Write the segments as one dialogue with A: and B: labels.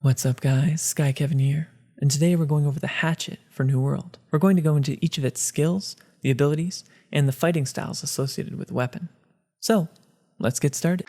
A: What's up guys, SkyKevin here, and today we're going over the Hatchet for New World. We're going to go into each of its skills, the abilities, and the fighting styles associated with the weapon. So, let's get started.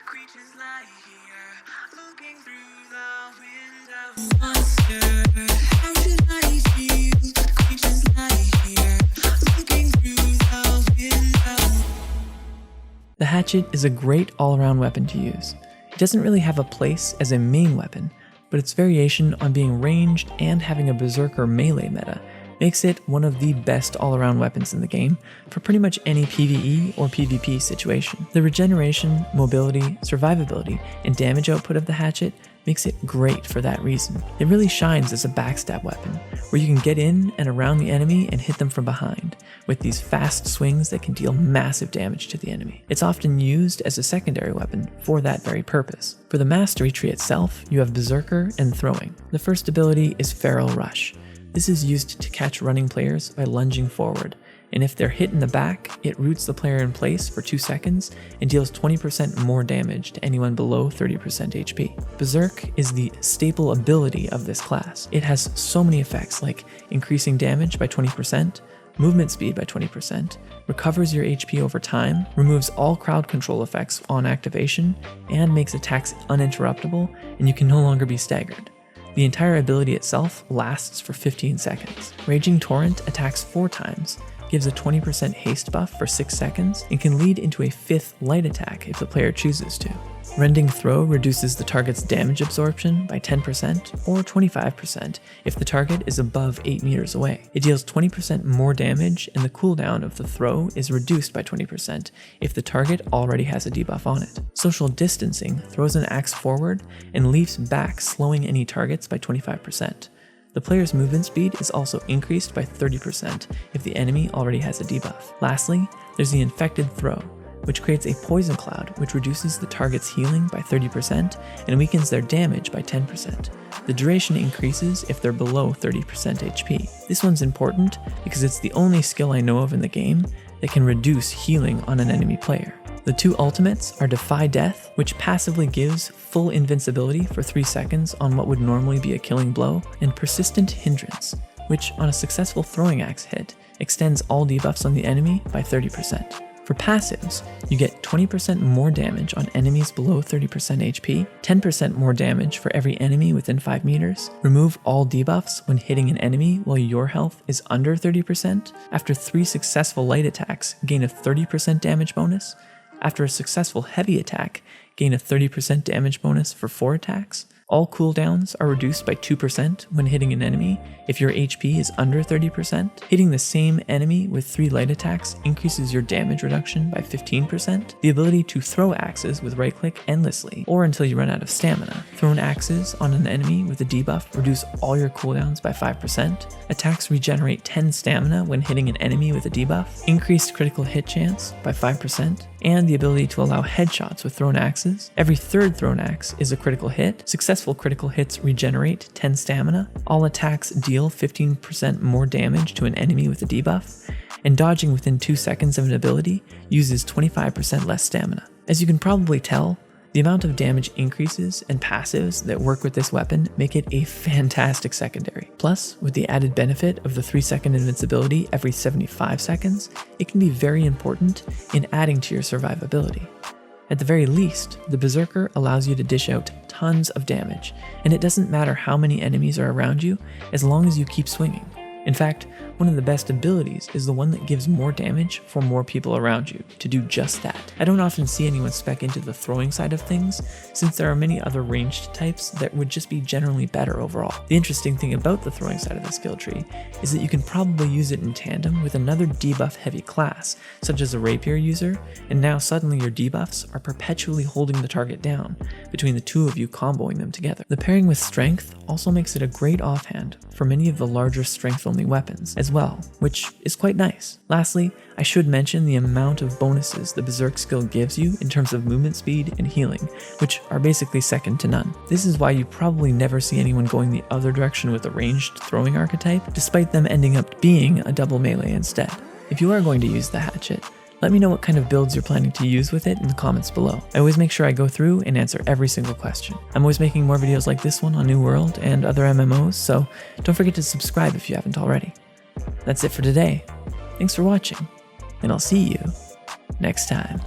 A: The Hatchet is a great all-around weapon to use. It doesn't really have a place as a main weapon, but its variation on being ranged and having a Berserk or melee meta makes it one of the best all-around weapons in the game for pretty much any PvE or PvP situation. The regeneration, mobility, survivability, and damage output of the Hatchet makes it great for that reason. It really shines as a backstab weapon, where you can get in and around the enemy and hit them from behind, with these fast swings that can deal massive damage to the enemy. It's often used as a secondary weapon for that very purpose. For the mastery tree itself, you have Berserker and Throwing. The first ability is Feral Rush. This is used to catch running players by lunging forward, and if they're hit in the back, it roots the player in place for 2 seconds and deals 20% more damage to anyone below 30% HP. Berserk is the staple ability of this class. It has so many effects like increasing damage by 20%, movement speed by 20%, recovers your HP over time, removes all crowd control effects on activation, and makes attacks uninterruptible, and you can no longer be staggered. The entire ability itself lasts for 15 seconds. Raging Torrent attacks 4 times, gives a 20% haste buff for 6 seconds, and can lead into a 5th light attack if the player chooses to. Rending Throw reduces the target's damage absorption by 10% or 25% if the target is above 8 meters away. It deals 20% more damage, and the cooldown of the throw is reduced by 20% if the target already has a debuff on it. Social Distancing throws an axe forward and leaps back, slowing any targets by 25%. The player's movement speed is also increased by 30% if the enemy already has a debuff. Lastly, there's the Infected Throw, which creates a poison cloud which reduces the target's healing by 30% and weakens their damage by 10%. The duration increases if they're below 30% HP. This one's important because it's the only skill I know of in the game that can reduce healing on an enemy player. The 2 ultimates are Defy Death, which passively gives full invincibility for 3 seconds on what would normally be a killing blow, and Persistent Hindrance, which on a successful throwing axe hit extends all debuffs on the enemy by 30%. For passives, you get 20% more damage on enemies below 30% HP, 10% more damage for every enemy within 5 meters, remove all debuffs when hitting an enemy while your health is under 30%, after 3 successful light attacks, gain a 30% damage bonus, after a successful heavy attack, gain a 30% damage bonus for 4 attacks. All cooldowns are reduced by 2% when hitting an enemy if your HP is under 30%. Hitting the same enemy with 3 light attacks increases your damage reduction by 15%. The ability to throw axes with right click endlessly or until you run out of stamina. Thrown axes on an enemy with a debuff reduce all your cooldowns by 5%. Attacks regenerate 10 stamina when hitting an enemy with a debuff. Increased critical hit chance by 5%. And the ability to allow headshots with thrown axes. Every 3rd thrown axe is a critical hit. Successful critical hits regenerate 10 stamina. All attacks deal 15% more damage to an enemy with a debuff. And dodging within 2 seconds of an ability uses 25% less stamina. As you can probably tell, the amount of damage increases and passives that work with this weapon make it a fantastic secondary. Plus, with the added benefit of the 3-second invincibility every 75 seconds, it can be very important in adding to your survivability. At the very least, the Berserker allows you to dish out tons of damage, and it doesn't matter how many enemies are around you as long as you keep swinging. In fact, one of the best abilities is the one that gives more damage for more people around you to do just that. I don't often see anyone spec into the throwing side of things, since there are many other ranged types that would just be generally better overall. The interesting thing about the throwing side of the skill tree is that you can probably use it in tandem with another debuff heavy class, such as a rapier user, and now suddenly your debuffs are perpetually holding the target down, between the 2 of you comboing them together. The pairing with strength also makes it a great offhand for many of the larger strength-only weapons as well, which is quite nice. Lastly, I should mention the amount of bonuses the Berserk skill gives you in terms of movement speed and healing, which are basically second to none. This is why you probably never see anyone going the other direction with a ranged throwing archetype, despite them ending up being a double melee instead. If you are going to use the Hatchet, Let me know what kind of builds you're planning to use with it in the comments below. I always make sure I go through and answer every single question. I'm always making more videos like this one on New World and other MMOs, so don't forget to subscribe if you haven't already. That's it for today. Thanks for watching, and I'll see you next time.